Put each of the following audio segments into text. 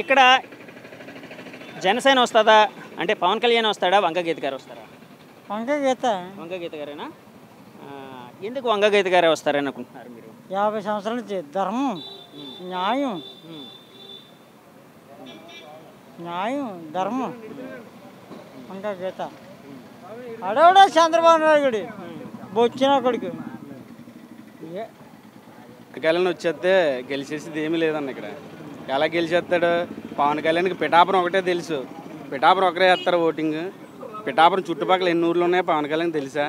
ఇక్కడ జనసేన వస్తుందా అంటే పవన్ కళ్యాణ్ వస్తాడా వంగగీత గారు వస్తారా? వంగగీత గారేనా? ఎందుకు వంగగీత గారే వస్తారని అనుకుంటున్నారు మీరు? 50 సంవత్సరాల నుంచి ధర్మం, న్యాయం, ధర్మం వంగగీత. అడవడా చంద్రబాబు నాయుడు బొచ్చిన కొడుకు. కళ్యాణ్ వచ్చేస్తే గెలిచేసేది ఏమీ లేదన్న. ఇక్కడ ఎలా గెలిచేస్తాడు? పవన్ కళ్యాణ్కి పిఠాపురం ఒకటే తెలుసు. పిఠాపురం ఒకరే వేస్తారు ఓటింగ్. పిఠాపురం చుట్టుపక్కల ఎన్ని ఊర్లు ఉన్నాయో పవన్ కళ్యాణ్ తెలుసా?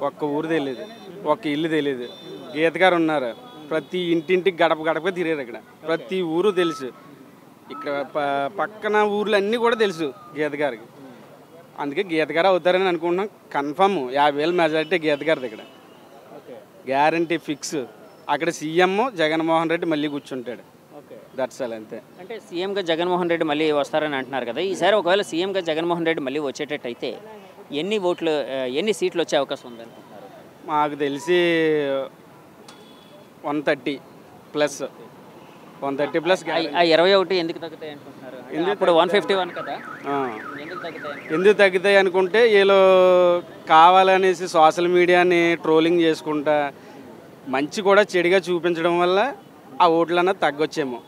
ఒక్క ఊరు తెలియదు, ఒక్క ఇల్లు తెలియదు. గీత గారు ఉన్నారు, ప్రతి ఇంటింటికి గడప గడప తిరిగారు. ఇక్కడ ప్రతి ఊరు తెలుసు. ఇక్కడ పక్కన ఊర్లు అన్నీ కూడా తెలుసు గీత గారికి. అందుకే గీత గారు అవుతారని అనుకుంటున్నాం. కన్ఫర్మ్ 50,000 మెజారిటీ గీత గారిది. ఇక్కడ గ్యారంటీ ఫిక్స్. అక్కడ సీఎం జగన్మోహన్ రెడ్డి మళ్ళీ కూర్చుంటాడు. That's all. అంతే. అంటే సీఎంగా జగన్మోహన్ రెడ్డి మళ్ళీ వస్తారని అంటున్నారు కదా. ఈసారి ఒకవేళ సీఎంగా జగన్మోహన్ రెడ్డి మళ్ళీ వచ్చేటట్టయితే ఎన్ని సీట్లు వచ్చే అవకాశం ఉందనుకుంటున్నారు? మాకు తెలిసి 130 ప్లస్. 130 ప్లస్. 21 ఎందుకు తగ్గుతాయి అనుకుంటున్నారు? ఇప్పుడు 151 కదా. ఎందుకు తగ్గుతాయి అనుకుంటే వీళ్ళు కావాలనేసి సోషల్ మీడియాని ట్రోలింగ్ చేసుకుంటా మంచి కూడా చెడుగా చూపించడం వల్ల ఆ ఓట్లు అన్నది తగ్గొచ్చేమో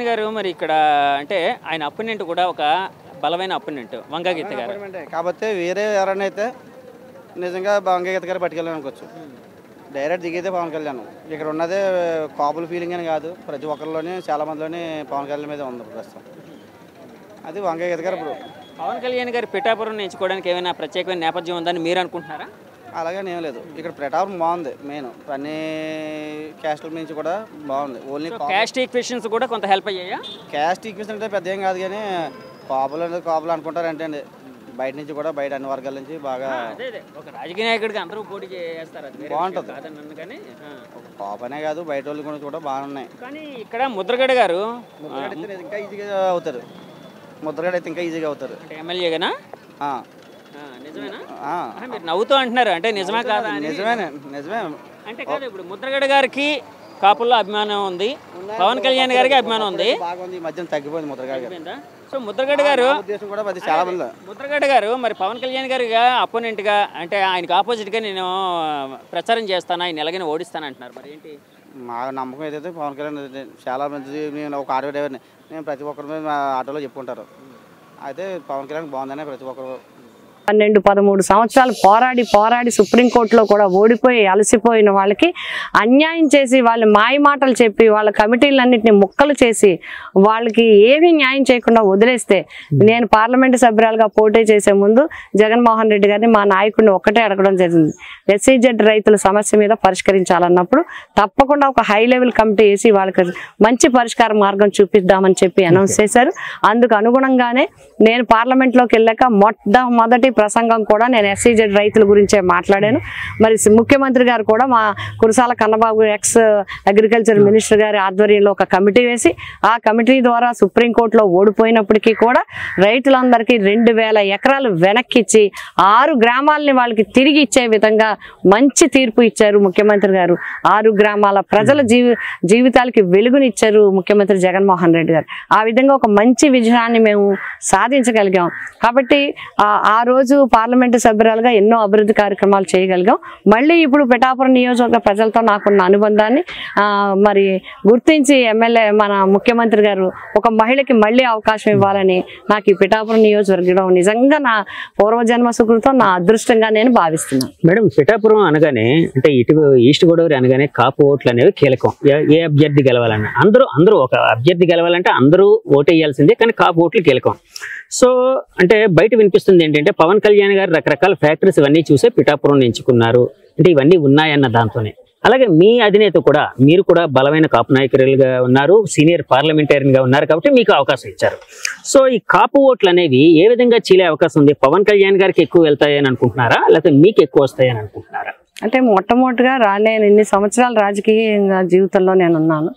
గారు. మరి ఇక్కడ అంటే ఆయన అపోనెంట్ కూడా ఒక బలమైన అపోనెంట్ వంగగీత గారు కాబట్టి వేరే ఎవరైనా అయితే నిజంగా వంగగీత గారు పట్టుకెళ్ళాలనుకోవచ్చు. డైరెక్ట్ దిగైతే పవన్ కళ్యాణ్. ఇక్కడ ఉన్నదే కాపుల ఫీలింగ్ అని కాదు, ప్రతి ఒక్కరిలోనే చాలా మందిలోనే పవన్ కళ్యాణ్ మీద ఉంది ప్రస్తుతం. అది వంగగీత గారు. ఇప్పుడు పవన్ కళ్యాణ్ గారు పిఠాపురం ఎంచుకోవడానికి ఏమైనా ప్రత్యేకమైన నేపథ్యం ఉందని మీరు అనుకుంటున్నారా? అలాగని ఏం లేదు. ఇక్కడ పిఠాపురం బాగుంది. మెయిన్ అన్ని క్యాస్ట్ల నుంచి కూడా బాగుంది. ఓన్లీ క్యాస్ట్ ఈక్వేషన్స్ కూడా కొంత హెల్ప్ అయ్యాయా? క్యాస్ట్ ఈక్వేషన్ అంటే పెద్ద ఏం కాదు, కానీ కాపులు అనుకుంటారంటే అండి. బయట నుంచి కూడా బయట అన్ని వర్గాల నుంచి బాగా ఒక రాజకీయ నాయకుడికి అందరూ పోటీ చేస్తారు. బాగుంటుంది. కాపు అనే కాదు, బయట వాళ్ళు కూడా బాగున్నాయి. కానీ ఇక్కడ ముద్రగడ గారు ఇంకా ఈజీగా అవుతారు. ముద్రగడ అయితే ఇంకా ఈజీగా అవుతారు. ఎమ్మెల్యేగానా? నిజమేనా? మీరు నవ్వుతూ అంటున్నారు, అంటే నిజమే కాదా? నిజమే. అంటే కాదు, ఇప్పుడు ముద్రగడ గారికి కాపుల్లో అభిమానం ఉంది, పవన్ కళ్యాణ్ గారికి అభిమానం ఉంది. బాగుంది. ఈ మధ్యన తగ్గిపోయింది ముద్రగడ గారు. సో ముద్రగడ గారు చాలా మంది ముద్రగడ గారు మరి పవన్ కళ్యాణ్ గారిగా అపోనెంట్గా అంటే ఆయనకు ఆపోజిట్గా నేను ప్రచారం చేస్తాను, ఆయన ఎలాగైనా ఓడిస్తాను అంటున్నారు. మరి ఏంటి మా నమ్మకం? ఏదైతే పవన్ కళ్యాణ్ చాలా మంది. నేను ఒక ఆటో డ్రైవర్ని, నేను ప్రతి ఒక్కరి మీద మా ఆటోలో చెప్పుకుంటారు. అయితే పవన్ కళ్యాణ్ బాగుందనే ప్రతి ఒక్కరు 12-13 సంవత్సరాలు పోరాడి సుప్రీంకోర్టులో కూడా ఓడిపోయి అలసిపోయిన వాళ్ళకి అన్యాయం చేసి వాళ్ళు మాయ మాటలు చెప్పి వాళ్ళ కమిటీలన్నింటినీ ముక్కలు చేసి వాళ్ళకి ఏమీ న్యాయం చేయకుండా వదిలేస్తే, నేను పార్లమెంటు సభ్యురాలుగా పోటీ చేసే ముందు జగన్మోహన్ రెడ్డి గారిని మా నాయకుడిని ఒక్కటే అడగడం జరిగింది. ఎస్సీజెడ్ రైతుల సమస్య మీద పరిష్కరించాలన్నప్పుడు తప్పకుండా ఒక హై లెవెల్ కమిటీ వేసి వాళ్ళకి మంచి పరిష్కార మార్గం చూపిద్దామని చెప్పి అనౌన్స్ చేశారు. అందుకు అనుగుణంగానే నేను పార్లమెంట్లోకి వెళ్ళాక మొదటి ప్రసంగం కూడా నేను ఎస్సీజెడ్ రైతుల గురించే మాట్లాడాను. మరి ముఖ్యమంత్రి గారు కూడా మా Kurasala Kannababu X agriculture minister గారి ఆధ్వర్యంలో ఒక కమిటీ వేసి ఆ కమిటీ ద్వారా సుప్రీంకోర్టులో ఓడిపోయినప్పటికీ కూడా రైతులందరికీ 2,000 ఎకరాలు వెనక్కిచ్చి 6 గ్రామాలని వాళ్ళకి తిరిగి ఇచ్చే విధంగా మంచి తీర్పు ఇచ్చారు ముఖ్యమంత్రి గారు. 6 గ్రామాల ప్రజల జీవితాలకి వెలుగునిచ్చారు ముఖ్యమంత్రి జగన్మోహన్ రెడ్డి గారు. ఆ విధంగా ఒక మంచి విజయాన్ని మేము సాధించగలిగాం. కాబట్టి ఆ రోజు పార్లమెంటు సభ్యురాలుగా ఎన్నో అభివృద్ధి కార్యక్రమాలు చేయగలిగాం. మళ్ళీ ఇప్పుడు పిఠాపురం నియోజకవర్గ ప్రజలతో నాకున్న అనుబంధాన్ని మరి గుర్తించి ఎమ్మెల్యే మన ముఖ్యమంత్రి గారు ఒక మహిళకి మళ్ళీ అవకాశం ఇవ్వాలని నాకు ఈ పిఠాపురం నియోజకవర్గం నిజంగా నా పూర్వజన్మ సుకృతం, నా అదృష్టంగా నేను భావిస్తున్నాను. మేడం, పిఠాపురం అనగానే అంటే ఇటు ఈస్ట్ గోదావరి అనగానే కాపు ఓట్లు అనేవి కీలకం. ఏ అభ్యర్థి గెలవాలన్నా అందరూ ఒక అభ్యర్థి గెలవాలంటే అందరూ ఓటేయాల్సిందే, కానీ కాపు ఓట్లు కీలకం. సో అంటే బయట వినిపిస్తుంది ఏంటంటే పవన్ కళ్యాణ్ గారు రకరకాల ఫ్యాక్టరీస్ ఇవన్నీ చూసే పిఠాపురం ఎంచుకున్నారు అంటే ఇవన్నీ ఉన్నాయన్న దాంతోనే. అలాగే మీ అధినేత కూడా, మీరు కూడా బలమైన కాపు నాయకులుగా ఉన్నారు, సీనియర్ పార్లమెంటేరియన్ గా ఉన్నారు కాబట్టి మీకు అవకాశం ఇచ్చారు. సో ఈ కాపు ఓట్లు అనేవి ఏ విధంగా చీలే అవకాశం ఉంది? పవన్ కళ్యాణ్ గారికి ఎక్కువ వెళ్తాయని అనుకుంటున్నారా, లేకపోతే మీకు ఎక్కువ వస్తాయని అనుకుంటున్నారా? అంటే మొట్టమొదటిగా నేను ఇన్ని సంవత్సరాల రాజకీయ జీవితంలో నేను ఉన్నాను.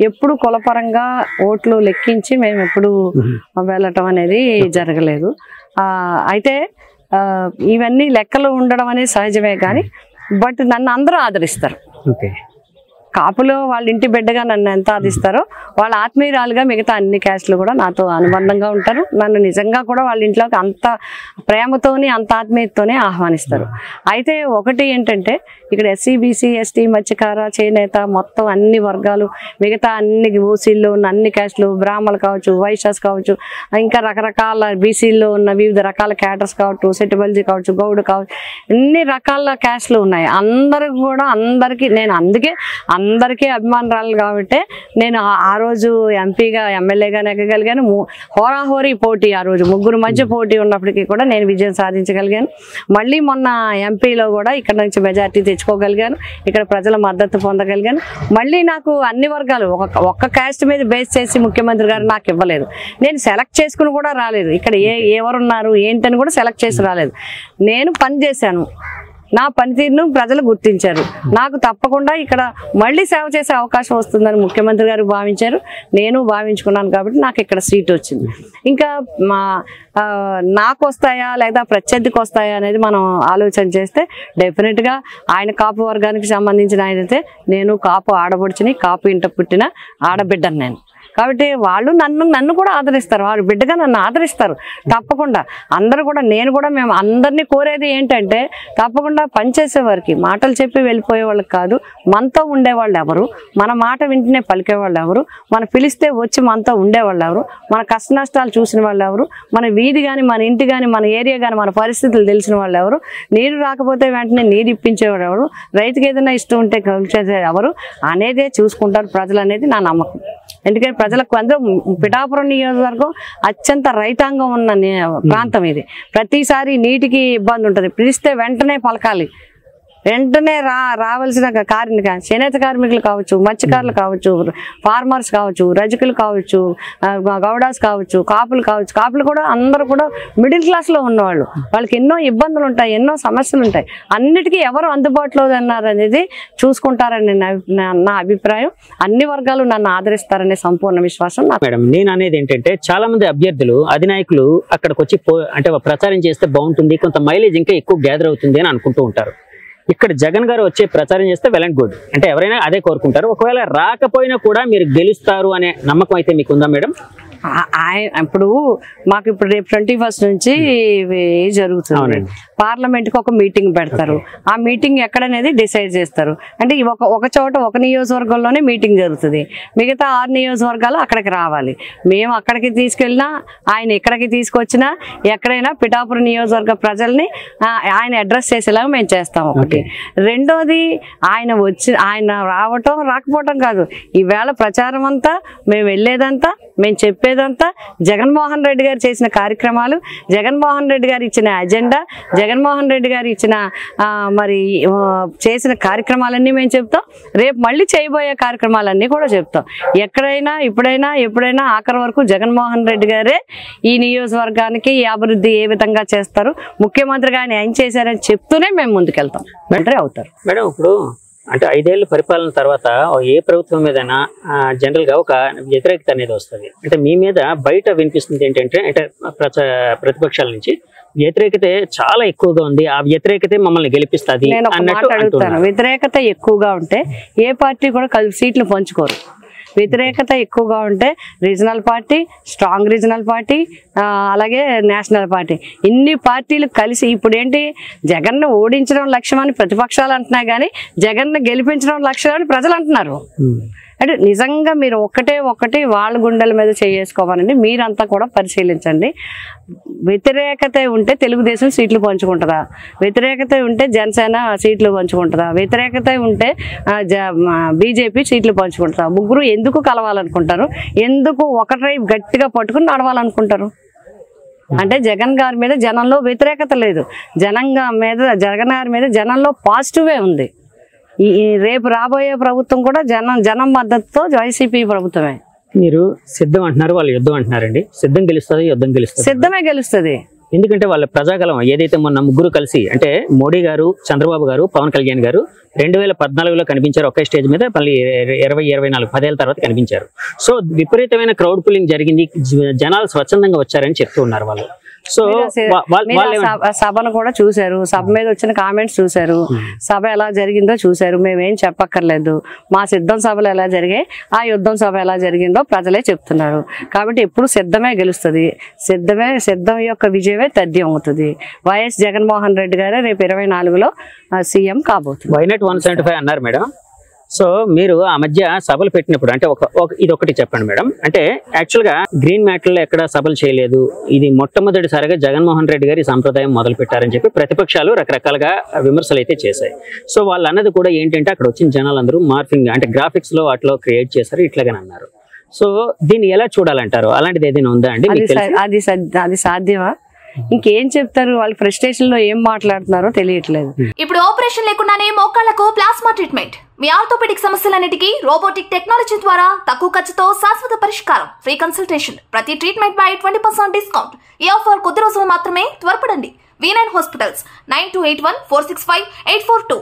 ఎప్పుడు కులపరంగా ఓట్లు లెక్కించి మేము ఎప్పుడు వెళ్ళటం అనేది జరగలేదు. అయితే ఇవన్నీ లెక్కలు ఉండడం అనేది సహజమే, కానీ బట్ నన్ను అందరూ ఆదరిస్తారు. కాపులో వాళ్ళ ఇంటి బిడ్డగా నన్ను ఎంత ఆదిస్తారో వాళ్ళ ఆత్మీయురాలుగా మిగతా అన్ని క్యాస్ట్లు కూడా నాతో అనుబంధంగా ఉంటారు. నన్ను నిజంగా కూడా వాళ్ళ ఇంట్లోకి అంత ప్రేమతోని అంత ఆత్మీయతతోనే ఆహ్వానిస్తారు. అయితే ఒకటి ఏంటంటే ఇక్కడ ఎస్సీ బీసీ ఎస్టీ మత్స్యకార చేనేత మొత్తం అన్ని వర్గాలు మిగతా అన్ని ఓసీల్లో ఉన్న అన్ని క్యాస్ట్లు బ్రాహ్మణులు కావచ్చు వైశ్యాస్ కావచ్చు ఇంకా రకరకాల బీసీల్లో ఉన్న వివిధ రకాల క్యాటర్స్ కావచ్చు సెటిబల్జీ కావచ్చు గౌడ్ కావచ్చు అన్ని రకాల క్యాస్ట్లు ఉన్నాయి. అందరికి కూడా నేను అందుకే అందరికీ అభిమానురాలు కాబట్టి నేను ఆ రోజు ఎంపీగా ఎమ్మెల్యేగా నెగ్గగలిగాను. హోరాహోరీ పోటీ ఆ రోజు ముగ్గురు మధ్య పోటీ ఉన్నప్పటికీ కూడా నేను విజయం సాధించగలిగాను. మళ్ళీ మొన్న ఎంపీలో కూడా ఇక్కడ నుంచి మెజార్టీ తెచ్చుకోగలిగాను. ఇక్కడ ప్రజల మద్దతు పొందగలిగాను. మళ్ళీ నాకు అన్ని వర్గాలు ఒక్క క్యాస్ట్ మీద బేస్ చేసి ముఖ్యమంత్రి గారు నాకు ఇవ్వలేదు. నేను సెలెక్ట్ చేసుకుని కూడా రాలేదు. ఇక్కడ ఎవరున్నారు ఏంటని కూడా సెలెక్ట్ చేసి రాలేదు. నేను పని చేశాను. నా పనితీరును ప్రజలు గుర్తించారు. నాకు తప్పకుండా ఇక్కడ మళ్ళీ సేవ చేసే అవకాశం వస్తుందని ముఖ్యమంత్రి గారు భావించారు. నేను భావించుకున్నాను కాబట్టి నాకు ఇక్కడ సీట్ వచ్చింది. ఇంకా నాకు వస్తాయా లేదా ప్రత్యర్థికి వస్తాయా అనేది మనం ఆలోచన చేస్తే డెఫినెట్గా ఆయన కాపు వర్గానికి సంబంధించిన ఆయనైతే నేను కాపు ఆడబడుచుని కాపు ఇంట పుట్టిన ఆడబిడ్డను నేను కాబట్టి వాళ్ళు నన్ను కూడా ఆదరిస్తారు. వారు బిడ్డగా నన్ను ఆదరిస్తారు తప్పకుండా. అందరూ కూడా నేను కూడా మేము అందరినీ కోరేది ఏంటంటే తప్పకుండా పనిచేసే వారికి మాటలు చెప్పి వెళ్ళిపోయే వాళ్ళకి కాదు, మనతో ఉండేవాళ్ళు ఎవరు, మన మాట వింటనే పలికేవాళ్ళు ఎవరు, మన పిలిస్తే వచ్చి మనతో ఉండేవాళ్ళు ఎవరు, మన కష్ట నష్టాలు చూసిన వాళ్ళు ఎవరు, మన వీధి కానీ మన ఇంటి కానీ మన ఏరియా కానీ మన పరిస్థితులు తెలిసిన వాళ్ళు ఎవరు, నీరు రాకపోతే వెంటనే నీరు ఇప్పించేవాడు ఎవరు, రైతుకి ఏదైనా ఇష్టం ఉంటే కలిసేది ఎవరు అనేదే చూసుకుంటారు ప్రజలు అనేది నా నమ్మకం. ఎందుకంటే ప్రజలకు అందరూ పిఠాపురం నియోజకవర్గం అత్యంత రైతాంగం ఉన్న ప్రాంతం ఇది. ప్రతిసారి నీటికి ఇబ్బంది ఉంటుంది. పిలిస్తే వెంటనే పలకాలి. వెంటనే రావాల్సిన చేనేత కార్మికులు కావచ్చు మత్స్యకారులు కావచ్చు ఫార్మర్స్ కావచ్చు రజకులు కావచ్చు గౌడాస్ కావచ్చు కాపులు కావచ్చు. కాపులు కూడా అందరూ కూడా మిడిల్ క్లాస్లో ఉన్నవాళ్ళు. వాళ్ళకి ఎన్నో ఇబ్బందులు ఉంటాయి, ఎన్నో సమస్యలు ఉంటాయి. అన్నిటికీ ఎవరు అందుబాటులో ఉన్నారనేది చూసుకుంటారని నా అభిప్రాయం. అన్ని వర్గాలు నన్ను ఆదరిస్తారనే సంపూర్ణ విశ్వాసం నాకు. మేడం నేను అనేది ఏంటంటే చాలా మంది అభ్యర్థులు అధినాయకులు అక్కడికి వచ్చి అంటే ప్రచారం చేస్తే బాగుంటుంది, కొంత మైలేజ్ ఇంకా ఎక్కువ గ్యాదర్ అవుతుంది అని అనుకుంటూ ఉంటారు. ఇక్కడ జగన్ గారు వచ్చే ప్రచారం చేస్తే వెల్ అండ్ గుడ్, అంటే ఎవరైనా అదే కోరుకుంటారు. ఒకవేళ రాకపోయినా కూడా మీరు గెలుస్తారు అనే నమ్మకం అయితే మీకు ఉందా మేడం? ఇప్పుడు మాకు ఇప్పుడు రేపు 21 నుంచి జరుగుతుంది. పార్లమెంట్కి ఒక మీటింగ్ పెడతారు. ఆ మీటింగ్ ఎక్కడనేది డిసైడ్ చేస్తారు. అంటే ఒక చోట ఒక నియోజకవర్గంలోనే మీటింగ్ జరుగుతుంది. మిగతా 6 నియోజకవర్గాలు అక్కడికి రావాలి. మేము అక్కడికి తీసుకెళ్ళినా ఆయన ఎక్కడికి తీసుకొచ్చినా ఎక్కడైనా పిఠాపురం నియోజకవర్గ ప్రజల్ని ఆయన అడ్రస్ చేసేలాగా మేము చేస్తాం. ఒకటి. రెండోది ఆయన రావటం రాకపోవటం కాదు, ఈవేళ ప్రచారం అంతా మేము వెళ్ళేదంతా మేము చెప్పేదంతా జగన్మోహన్ రెడ్డి గారు చేసిన కార్యక్రమాలు, జగన్మోహన్ రెడ్డి గారు ఇచ్చిన అజెండా, జగన్మోహన్ రెడ్డి గారు ఇచ్చిన మరి చేసిన కార్యక్రమాలన్నీ మేము చెప్తాం. రేపు మళ్ళీ చేయబోయే కార్యక్రమాలన్నీ కూడా చెప్తాం. ఎక్కడైనా ఎప్పుడైనా ఆఖరి వరకు జగన్మోహన్ రెడ్డి గారే ఈ నియోజకవర్గానికి ఈ అభివృద్ధి ఏ విధంగా చేస్తారు, ముఖ్యమంత్రిగా ఆయన ఏం చేశారని చెప్తూనే మేము ముందుకెళ్తాం. వెంటనే అవుతారు మేడం. ఇప్పుడు అంటే 5 ఏళ్ళ పరిపాలన తర్వాత ఏ ప్రభుత్వం మీదైనా జనరల్ గా ఒక వ్యతిరేకత అనేది వస్తుంది. అంటే మీ మీద బయట వినిపిస్తుంది ఏంటంటే అంటే ప్రతిపక్షాల నుంచి వ్యతిరేకత చాలా ఎక్కువగా ఉంది, ఆ వ్యతిరేకత మమ్మల్ని గెలిపిస్తుంది అన్నట్టు. వ్యతిరేకత ఎక్కువగా ఉంటే ఏ పార్టీ కూడా సీట్లు పంచుకోరు. వ్యతిరేకత ఎక్కువగా ఉంటే regional party, strong regional party, అలాగే నేషనల్ పార్టీ, ఇన్ని పార్టీలు కలిసి ఇప్పుడు ఏంటి జగన్ను ఓడించడం లక్ష్యం అని ప్రతిపక్షాలు అంటున్నాయి, కానీ జగన్ను గెలిపించడం లక్ష్యం అని ప్రజలు అంటున్నారు. అంటే నిజంగా మీరు ఒక్కటి వాళ్ళ గుండెల మీద చేసుకోవాలండి. మీరంతా కూడా పరిశీలించండి. వ్యతిరేకత ఉంటే తెలుగుదేశం సీట్లు పంచుకుంటుందా, వ్యతిరేకత ఉంటే జనసేన సీట్లు పంచుకుంటుందా, వ్యతిరేకత ఉంటే బీజేపీ సీట్లు పంచుకుంటుందా? ముగ్గురు ఎందుకు కలవాలనుకుంటారు? ఎందుకు ఒకటై గట్టిగా పట్టుకుని నడవాలనుకుంటారు? అంటే జగన్ గారి మీద జనంలో వ్యతిరేకత లేదు, జగన్ గారి మీద జనంలో పాజిటివే ఉంది. రేపు రాబోయే ప్రభుత్వం కూడా జనం మద్దతుతో వైసీపీ ప్రభుత్వమే. మీరు సిద్ధం అంటున్నారు, వాళ్ళు యుద్ధం అంటున్నారండి. సిద్ధం గెలుస్తుంది, యుద్ధం గెలుస్తుంది. సిద్ధమే గెలుస్తుంది. ఎందుకంటే వాళ్ళ ప్రజాగలం ఏదైతే మొన్న ముగ్గురు కలిసి అంటే మోడీ గారు, చంద్రబాబు గారు, పవన్ కళ్యాణ్ గారు 2014లో కనిపించారు ఒకే స్టేజ్ మీద. మళ్ళీ 20-24 10 ఏళ్ళ తర్వాత కనిపించారు. సో విపరీతమైన క్రౌడ్ పుల్లింగ్ జరిగింది, జనాలు స్వచ్ఛందంగా వచ్చారని చెప్తూ ఉన్నారు వాళ్ళు. సో సభను కూడా చూశారు, సభ మీద వచ్చిన కామెంట్స్ చూశారు, సభ ఎలా జరిగిందో చూశారు. మేమేం చెప్పక్కర్లేదు. మా సిద్ధం సభలు ఎలా జరిగాయి, ఆ యుద్ధం సభ ఎలా జరిగిందో ప్రజలే చెప్తున్నారు. కాబట్టి ఎప్పుడు సిద్ధమే గెలుస్తుంది. సిద్ధం యొక్క విజయమే తథ్యం అవుతుంది. వైఎస్ జగన్మోహన్ రెడ్డి గారే రేపు 24లో సీఎం కాబోతుంది. వైనాట్ 175 అన్నారు మేడం. సో మీరు ఆ మధ్య సభలు పెట్టినప్పుడు అంటే ఇది ఒకటి చెప్పండి మేడం. అంటే యాక్చువల్గా గ్రీన్ మ్యాటర్లో ఎక్కడ సభలు చేయలేదు, ఇది మొట్టమొదటిసారిగా జగన్మోహన్ రెడ్డి గారి సంప్రదాయం మొదలు పెట్టారని చెప్పి ప్రతిపక్షాలు రకరకాలుగా విమర్శలు అయితే చేశాయి. సో వాళ్ళు అన్నది కూడా ఏంటంటే అక్కడ వచ్చిన జనాలందరూ మార్ఫింగ్ అంటే గ్రాఫిక్స్ లో వాటిలో క్రియేట్ చేశారు ఇట్లాగని అన్నారు. సో దీన్ని ఎలా చూడాలంటారు? అలాంటిది ఏదైనా ఉందా అండి? అది సాధ్యమా? ఇంకేం చెప్తారు? వాళ్ళు ఫ్రస్ట్రేషన్ లో ఏం మాట్లాడుతున్నారో తెలియట్లేదు. ఇప్పుడు ఆపరేషన్ లేకుండానే మోకాళ్లకు ప్లాస్మా ట్రీట్మెంట్, మీ ఆర్థోపెడిక్ సమస్యలన్నిటికీ రోబోటిక్ టెక్నాలజీ ద్వారా తక్కువ ఖర్చుతో శాశ్వత పరిష్కారం, ఫ్రీ కన్సల్టేషన్, ప్రతి ట్రీట్మెంట్ పై 20% డిస్కౌంట్. ఈ ఆఫర్ కొద్ది రోజులు మాత్రమే, త్వరపడండి. V9 hospitals 9281465842.